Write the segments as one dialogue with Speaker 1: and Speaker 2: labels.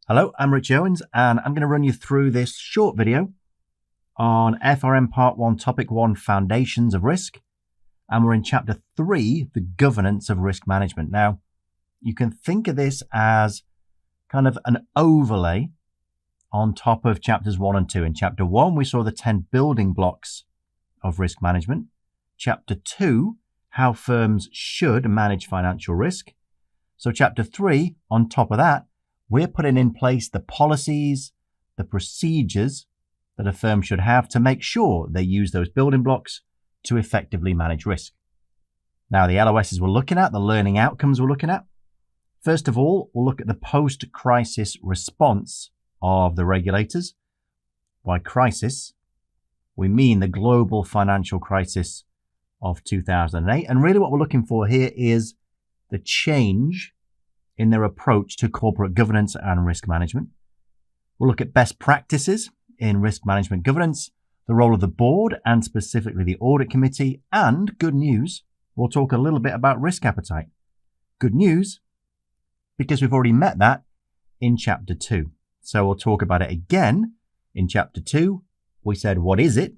Speaker 1: Hello, I'm Rich Owens, and I'm going to run you through this short video on FRM Part 1, Topic 1, Foundations of Risk. And we're in Chapter 3, the Governance of Risk Management. Now, you can think of this as kind of an overlay on top of Chapters 1 and 2. In Chapter 1, we saw the 10 building blocks of risk management. Chapter 2, how firms should manage financial risk. So Chapter 3, on top of that, we're putting in place the policies, the procedures that a firm should have to make sure they use those building blocks to effectively manage risk. Now, the LOSs we're looking at, the learning outcomes we're looking at. First of all, we'll look at the post-crisis response of the regulators. By crisis, we mean the global financial crisis of 2008. And really what we're looking for here is the change in their approach to corporate governance and risk management. We'll look at best practices in risk management governance, the role of the board and specifically the audit committee, and good news, we'll talk a little bit about risk appetite. Good news, because we've already met that in Chapter 2. So we'll talk about it again in Chapter 2. We said, what is it?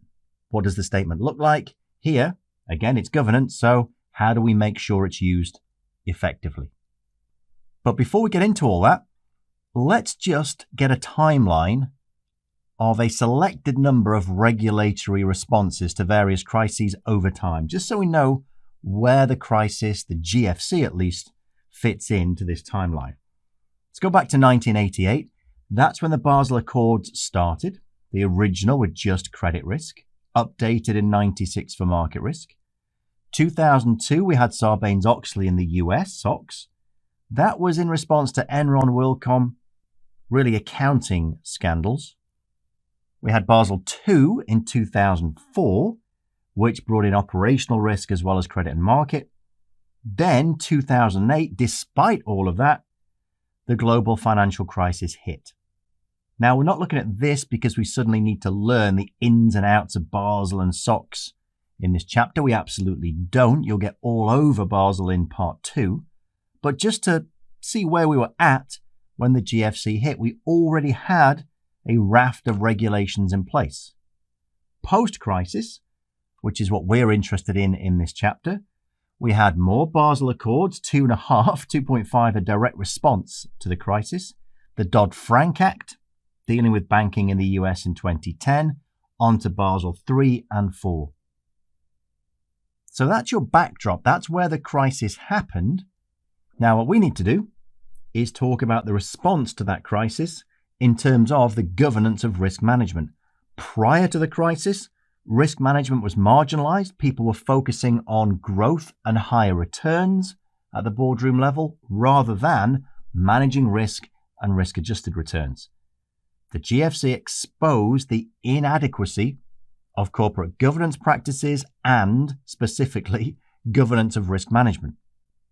Speaker 1: What does the statement look like? Here, again, it's governance. So how do we make sure it's used effectively? But before we get into all that, let's just get a timeline of a selected number of regulatory responses to various crises over time, just so we know where the crisis, the GFC at least, fits into this timeline. Let's go back to 1988. That's when the Basel Accords started, the original with just credit risk, updated in 96 for market risk. 2002, we had Sarbanes-Oxley in the US, SOX. That was in response to Enron, WorldCom, really accounting scandals. We had Basel II in 2004, which brought in operational risk as well as credit and market. Then 2008, despite all of that, the global financial crisis hit. Now, we're not looking at this because we suddenly need to learn the ins and outs of Basel and SOX in this chapter. We absolutely don't. You'll get all over Basel in Part 2. But just to see where we were at when the GFC hit, we already had a raft of regulations in place. Post-crisis, which is what we're interested in this chapter, we had more Basel Accords, 2.5, a direct response to the crisis. The Dodd-Frank Act, dealing with banking in the US in 2010, onto Basel III and IV. So that's your backdrop. That's where the crisis happened. Now, what we need to do is talk about the response to that crisis in terms of the governance of risk management. Prior to the crisis, risk management was marginalized. People were focusing on growth and higher returns at the boardroom level rather than managing risk and risk-adjusted returns. The GFC exposed the inadequacy of corporate governance practices and, specifically, governance of risk management.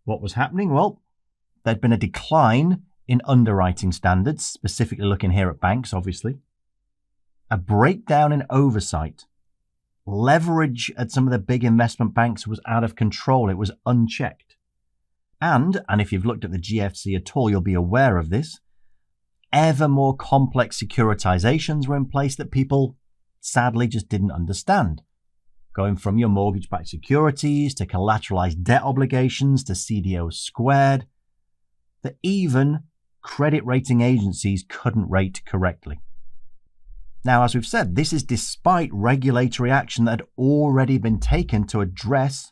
Speaker 1: What was happening? Well, there'd been a decline in underwriting standards, specifically looking here at banks, obviously. A breakdown in oversight. Leverage at some of the big investment banks was out of control. It was unchecked. And if you've looked at the GFC at all, you'll be aware of this. Ever more complex securitizations were in place that people sadly just didn't understand. Going from your mortgage-backed securities to collateralized debt obligations to CDOs squared, that even credit rating agencies couldn't rate correctly. Now, as we've said, this is despite regulatory action that had already been taken to address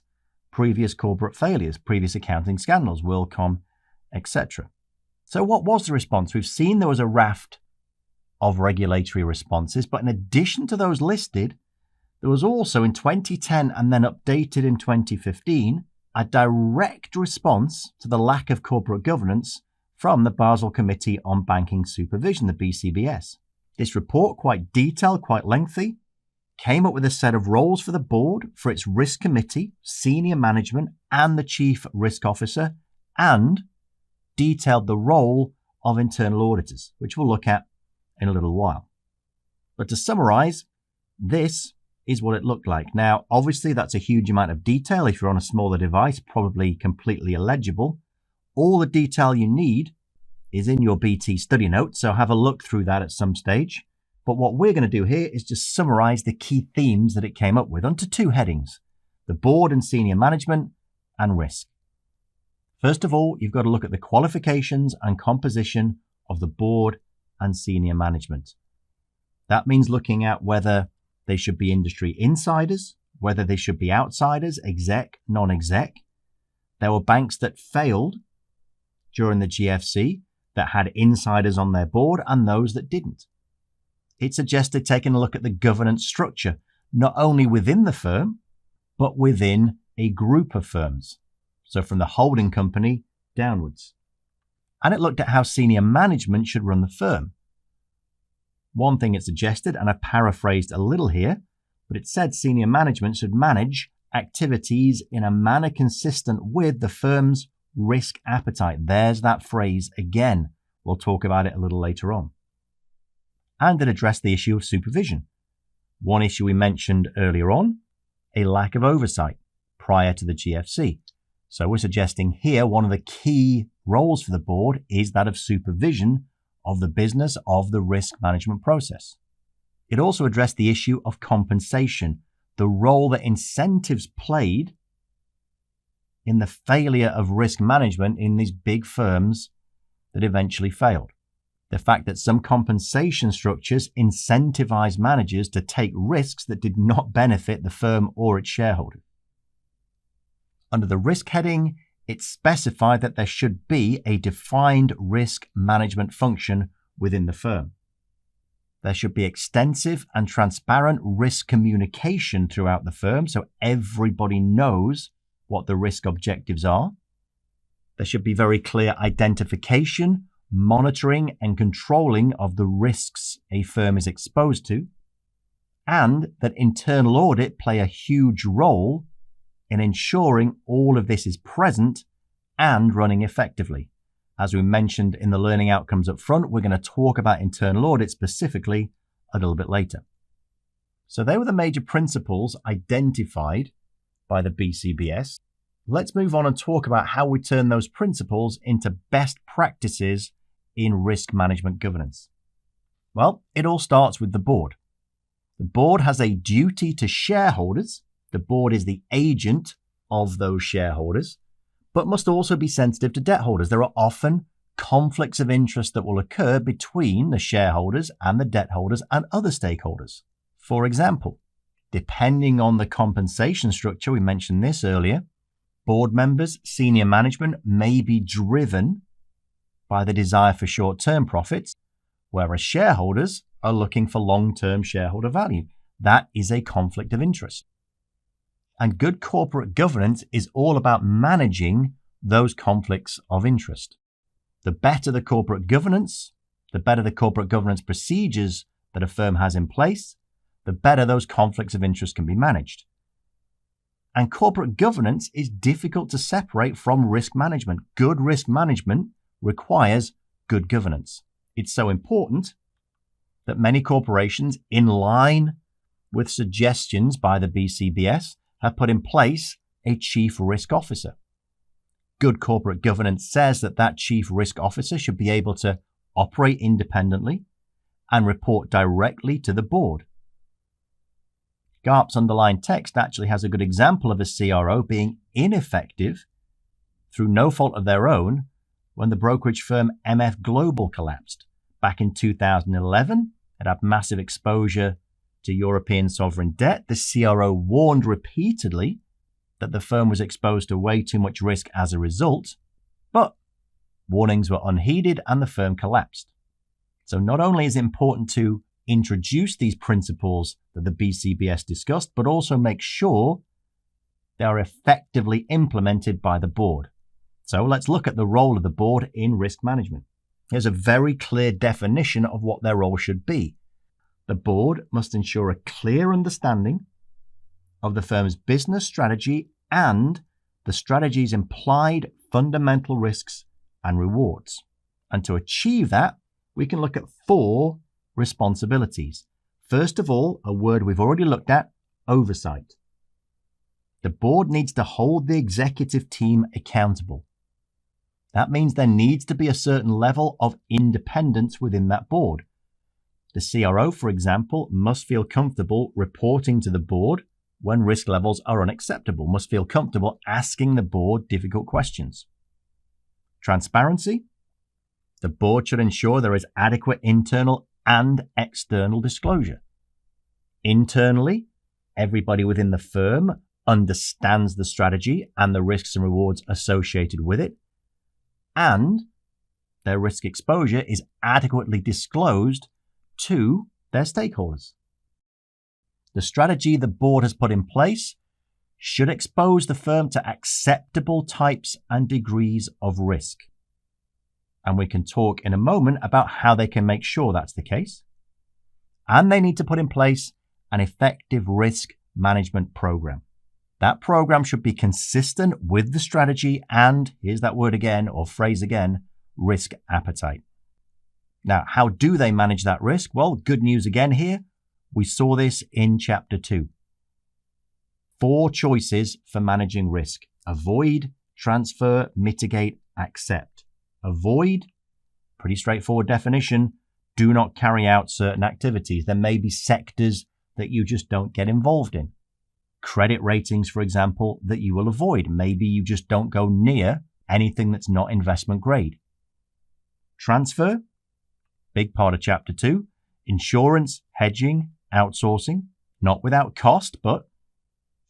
Speaker 1: previous corporate failures, previous accounting scandals, WorldCom, etc. So what was the response? We've seen there was a raft of regulatory responses, but in addition to those listed, there was also in 2010 and then updated in 2015, a direct response to the lack of corporate governance from the Basel Committee on Banking Supervision, the BCBS. This report, quite detailed, quite lengthy, came up with a set of roles for the board, for its risk committee, senior management, and the chief risk officer, and detailed the role of internal auditors, which we'll look at in a little while. But to summarize, this is what it looked like. Now, obviously, that's a huge amount of detail. If you're on a smaller device, probably completely illegible. All the detail you need is in your BT study notes, so have a look through that at some stage. But what we're going to do here is just summarize the key themes that it came up with onto two headings: the board and senior management and risk. First of all, you've got to look at the qualifications and composition of the board and senior management. That means looking at whether they should be industry insiders, whether they should be outsiders, exec, non-exec. There were banks that failed during the GFC that had insiders on their board and those that didn't. It suggested taking a look at the governance structure, not only within the firm, but within a group of firms. So from the holding company downwards. And it looked at how senior management should run the firm. One thing it suggested, and I paraphrased a little here, but it said senior management should manage activities in a manner consistent with the firm's risk appetite. There's that phrase again. We'll talk about it a little later on. And it addressed the issue of supervision. One issue we mentioned earlier on, a lack of oversight prior to the GFC. So we're suggesting here one of the key roles for the board is that of supervision of the business of the risk management process. It also addressed the issue of compensation, the role that incentives played in the failure of risk management in these big firms that eventually failed. The fact that some compensation structures incentivize managers to take risks that did not benefit the firm or its shareholders. Under the risk heading, it specified that there should be a defined risk management function within the firm. There should be extensive and transparent risk communication throughout the firm so everybody knows what the risk objectives are. There should be very clear identification, monitoring, and controlling of the risks a firm is exposed to, and that internal audit play a huge role in ensuring all of this is present and running effectively. As we mentioned in the learning outcomes up front, we're going to talk about internal audit specifically a little bit later. So they were the major principles identified by the BCBS. Let's move on and talk about how we turn those principles into best practices in risk management governance. Well, it all starts with the board. The board has a duty to shareholders. The board is the agent of those shareholders, but must also be sensitive to debt holders. There are often conflicts of interest that will occur between the shareholders and the debt holders and other stakeholders. For example, depending on the compensation structure, we mentioned this earlier, board members, senior management may be driven by the desire for short-term profits, whereas shareholders are looking for long-term shareholder value. That is a conflict of interest. And good corporate governance is all about managing those conflicts of interest. The better the corporate governance, the better the corporate governance procedures that a firm has in place, the better those conflicts of interest can be managed. And corporate governance is difficult to separate from risk management. Good risk management requires good governance. It's so important that many corporations, in line with suggestions by the BCBS, have put in place a chief risk officer. Good corporate governance says that that chief risk officer should be able to operate independently and report directly to the board. GARP's underlined text actually has a good example of a CRO being ineffective through no fault of their own when the brokerage firm MF Global collapsed. Back in 2011, it had massive exposure to European sovereign debt. The CRO warned repeatedly that the firm was exposed to way too much risk as a result, but warnings were unheeded and the firm collapsed. So not only is it important to introduce these principles that the BCBS discussed, but also make sure they are effectively implemented by the board. So let's look at the role of the board in risk management. Here's a very clear definition of what their role should be. The board must ensure a clear understanding of the firm's business strategy and the strategy's implied fundamental risks and rewards. And to achieve that, we can look at 4 responsibilities. First of all, a word we've already looked at, oversight. The board needs to hold the executive team accountable. That means there needs to be a certain level of independence within that board. The CRO, for example, must feel comfortable reporting to the board when risk levels are unacceptable, must feel comfortable asking the board difficult questions. Transparency. The board should ensure there is adequate internal and external disclosure. Internally, everybody within the firm understands the strategy and the risks and rewards associated with it, and their risk exposure is adequately disclosed to their stakeholders. The strategy the board has put in place should expose the firm to acceptable types and degrees of risk. And we can talk in a moment about how they can make sure that's the case. And they need to put in place an effective risk management program. That program should be consistent with the strategy and, here's that word again, or phrase again, risk appetite. Now, how do they manage that risk? Well, good news again here. We saw this in Chapter 2. 4 choices for managing risk. Avoid, transfer, mitigate, accept. Avoid, pretty straightforward definition, do not carry out certain activities. There may be sectors that you just don't get involved in. Credit ratings, for example, that you will avoid. Maybe you just don't go near anything that's not investment grade. Transfer, big part of Chapter 2. Insurance, hedging, outsourcing, not without cost, but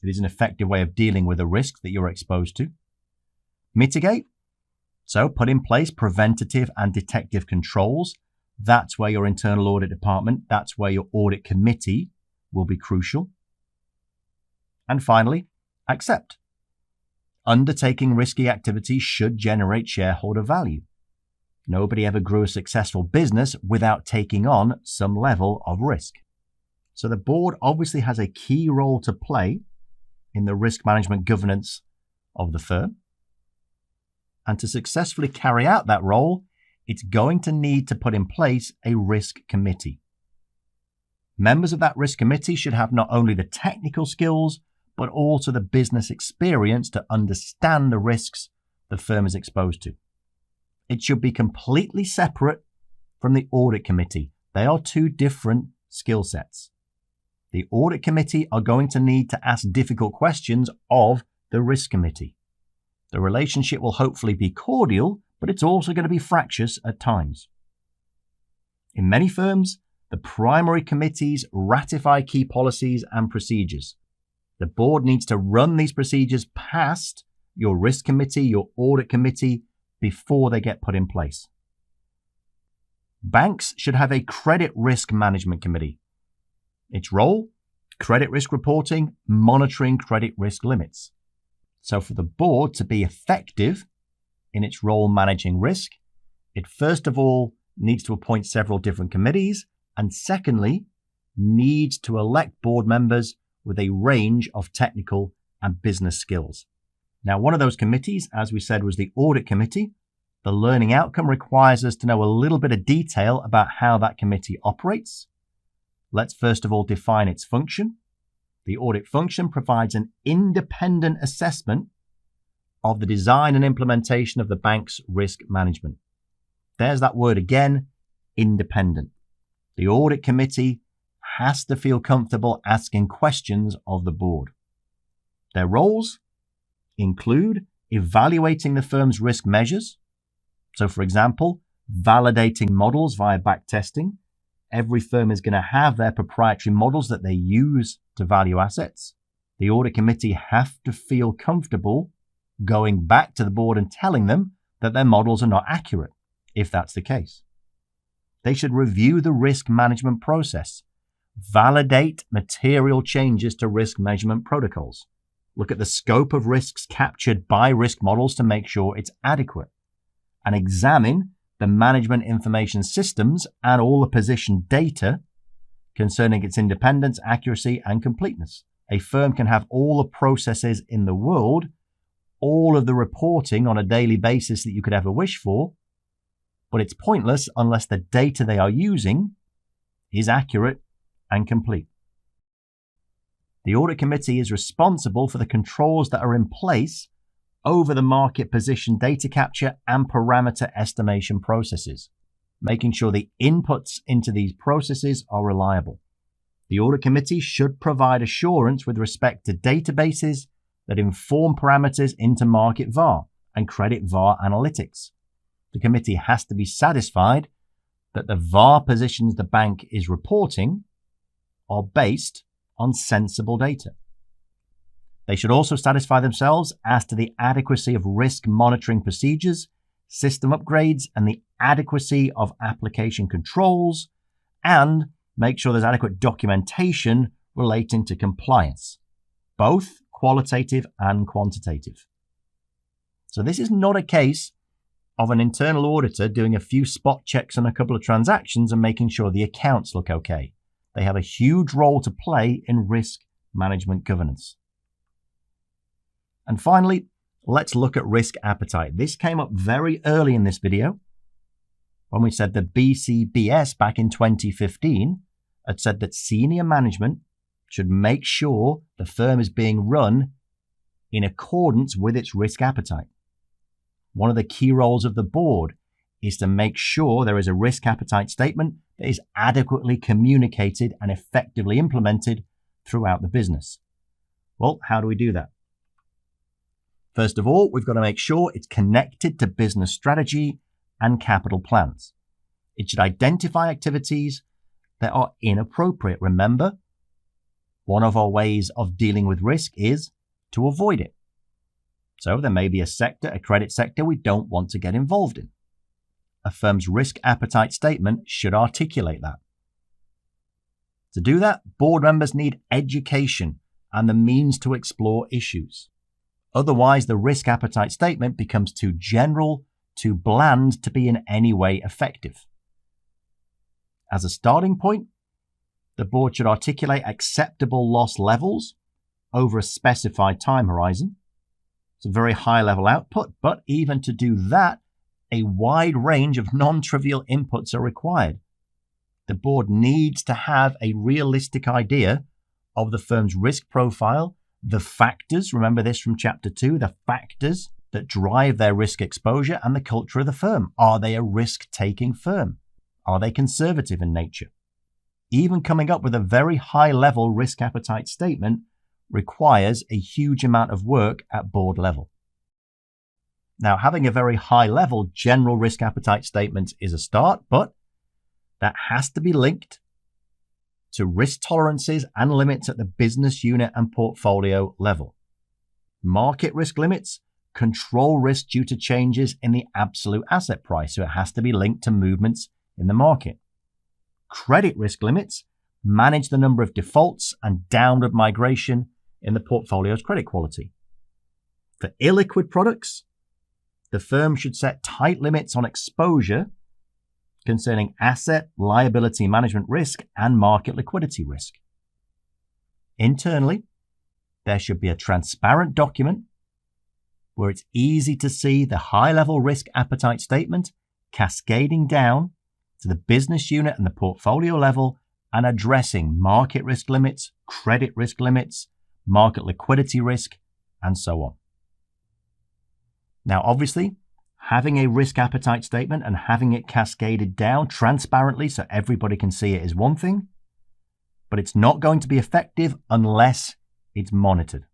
Speaker 1: it is an effective way of dealing with a risk that you're exposed to. Mitigate, so put in place preventative and detective controls. That's where your internal audit department, that's where your audit committee will be crucial. And finally, accept. Undertaking risky activities should generate shareholder value. Nobody ever grew a successful business without taking on some level of risk. So the board obviously has a key role to play in the risk management governance of the firm. And to successfully carry out that role, it's going to need to put in place a risk committee. Members of that risk committee should have not only the technical skills, but also the business experience to understand the risks the firm is exposed to. It should be completely separate from the audit committee. They are 2 different skill sets. The audit committee are going to need to ask difficult questions of the risk committee. The relationship will hopefully be cordial, but it's also going to be fractious at times. In many firms, the primary committees ratify key policies and procedures. The board needs to run these procedures past your risk committee, your audit committee, before they get put in place. Banks should have a credit risk management committee. Its role, credit risk reporting, monitoring credit risk limits. So for the board to be effective in its role managing risk, it first of all needs to appoint several different committees, and secondly, needs to elect board members with a range of technical and business skills. Now, one of those committees, as we said, was the audit committee. The learning outcome requires us to know a little bit of detail about how that committee operates. Let's first of all define its function. The audit function provides an independent assessment of the design and implementation of the bank's risk management. There's that word again, independent. The audit committee has to feel comfortable asking questions of the board. Their roles include evaluating the firm's risk measures. So, for example, validating models via backtesting. Every firm is going to have their proprietary models that they use to value assets. The audit committee have to feel comfortable going back to the board and telling them that their models are not accurate, if that's the case. They should review the risk management process, validate material changes to risk measurement protocols, look at the scope of risks captured by risk models to make sure it's adequate, and examine the management information systems and all the position data concerning its independence, accuracy, and completeness. A firm can have all the processes in the world, all of the reporting on a daily basis that you could ever wish for, but it's pointless unless the data they are using is accurate and complete. The audit committee is responsible for the controls that are in place over the market position data capture and parameter estimation processes, making sure the inputs into these processes are reliable. The audit committee should provide assurance with respect to databases that inform parameters into market VAR and credit VAR analytics. The committee has to be satisfied that the VAR positions the bank is reporting are based on sensible data. They should also satisfy themselves as to the adequacy of risk monitoring procedures, system upgrades, and the adequacy of application controls, and make sure there's adequate documentation relating to compliance, both qualitative and quantitative. So this is not a case of an internal auditor doing a few spot checks on a couple of transactions and making sure the accounts look okay. They have a huge role to play in risk management governance. And finally, let's look at risk appetite. This came up very early in this video when we said the BCBS back in 2015 had said that senior management should make sure the firm is being run in accordance with its risk appetite. One of the key roles of the board is to make sure there is a risk appetite statement that is adequately communicated and effectively implemented throughout the business. Well, how do we do that? First of all, we've got to make sure it's connected to business strategy and capital plans. It should identify activities that are inappropriate. Remember, one of our ways of dealing with risk is to avoid it. So there may be a sector, a credit sector, we don't want to get involved in. A firm's risk appetite statement should articulate that. To do that, board members need education and the means to explore issues. Otherwise, the risk appetite statement becomes too general, too bland to be in any way effective. As a starting point, the board should articulate acceptable loss levels over a specified time horizon. It's a very high level output, but even to do that, a wide range of non-trivial inputs are required. The board needs to have a realistic idea of the firm's risk profile, the factors, remember this from chapter 2, the factors that drive their risk exposure, and the culture of the firm. Are they a risk-taking firm? Are they conservative in nature? Even coming up with a very high-level risk appetite statement requires a huge amount of work at board level. Now, having a very high-level general risk appetite statement is a start, but that has to be linked to risk tolerances and limits at the business unit and portfolio level. Market risk limits control risk due to changes in the absolute asset price, so it has to be linked to movements in the market. Credit risk limits manage the number of defaults and downward migration in the portfolio's credit quality. For illiquid products, the firm should set tight limits on exposure concerning asset liability management risk and market liquidity risk. Internally, there should be a transparent document where it's easy to see the high-level risk appetite statement cascading down to the business unit and the portfolio level and addressing market risk limits, credit risk limits, market liquidity risk, and so on. Now, obviously, having a risk appetite statement and having it cascaded down transparently so everybody can see it is one thing, but it's not going to be effective unless it's monitored.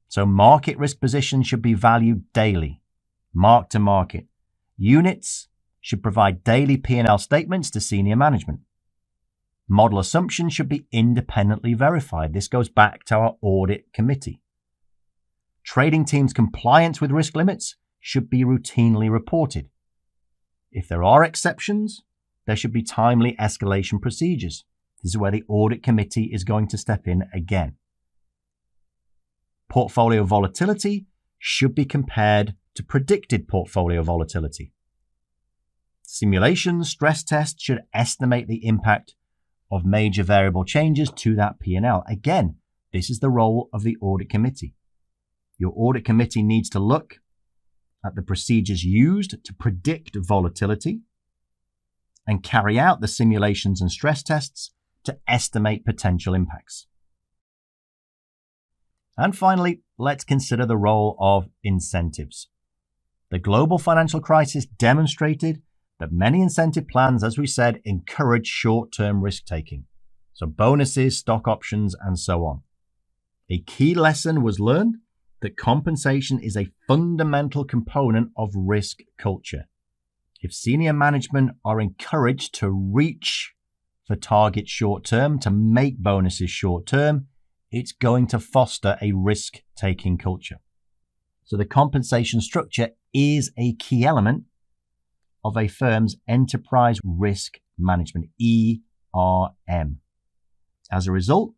Speaker 1: So market risk positions should be valued daily, mark to market. Units should provide daily P&L statements to senior management. Model assumptions should be independently verified. This goes back to our audit committee. Trading teams' compliance with risk limits should be routinely reported. If there are exceptions, there should be timely escalation procedures. This is where the audit committee is going to step in again. Portfolio volatility should be compared to predicted portfolio volatility. Simulations, stress tests should estimate the impact of major variable changes to that P&L. Again, this is the role of the audit committee. Your audit committee needs to look at the procedures used to predict volatility and carry out the simulations and stress tests to estimate potential impacts. And finally, let's consider the role of incentives. The global financial crisis demonstrated that many incentive plans, as we said, encourage short-term risk-taking. So bonuses, stock options, and so on. A key lesson was learned that compensation is a fundamental component of risk culture. If senior management are encouraged to reach for targets short-term, to make bonuses short-term, it's going to foster a risk-taking culture. So the compensation structure is a key element of a firm's enterprise risk management, ERM. As a result,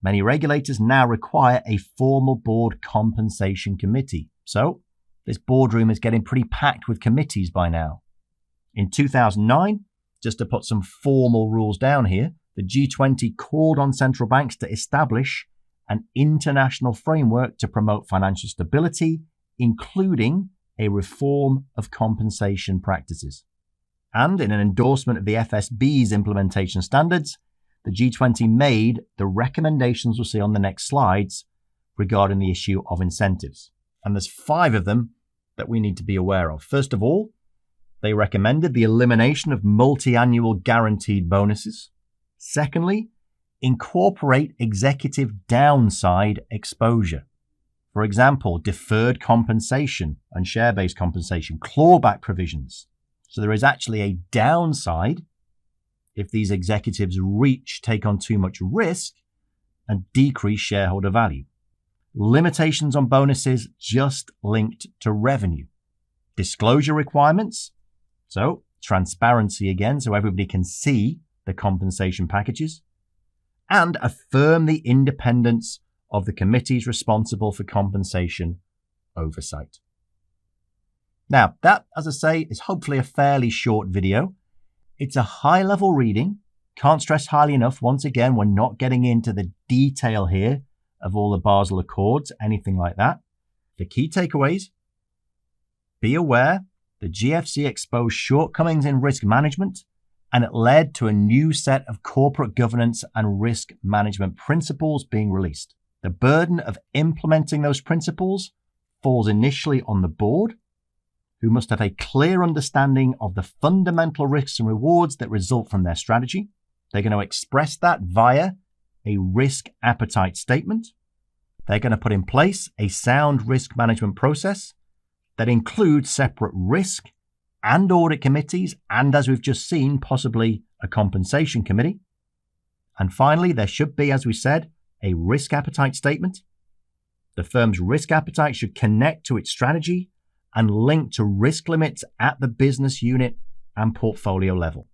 Speaker 1: many regulators now require a formal board compensation committee. So this boardroom is getting pretty packed with committees by now. In 2009, just to put some formal rules down here, the G20 called on central banks to establish an international framework to promote financial stability, including a reform of compensation practices. And in an endorsement of the FSB's implementation standards, the G20 made the recommendations we'll see on the next slides regarding the issue of incentives. And there's 5 of them that we need to be aware of. First of all, they recommended the elimination of multi-annual guaranteed bonuses. Secondly, incorporate executive downside exposure. For example, deferred compensation and share-based compensation, clawback provisions. So there is actually a downside if these executives take on too much risk and decrease shareholder value. Limitations on bonuses just linked to revenue. Disclosure requirements. So transparency again, so everybody can see the compensation packages. And affirm the independence of the committees responsible for compensation oversight. Now, that, as I say, is hopefully a fairly short video. It's a high-level reading. Can't stress highly enough, once again, we're not getting into the detail here of all the Basel Accords, anything like that. The key takeaways: be aware the GFC exposed shortcomings in risk management, and it led to a new set of corporate governance and risk management principles being released. The burden of implementing those principles falls initially on the board, who must have a clear understanding of the fundamental risks and rewards that result from their strategy. They're going to express that via a risk appetite statement. They're going to put in place a sound risk management process that includes separate risk and audit committees, and as we've just seen, possibly a compensation committee. And finally, there should be, as we said, a risk appetite statement. The firm's risk appetite should connect to its strategy and link to risk limits at the business unit and portfolio level.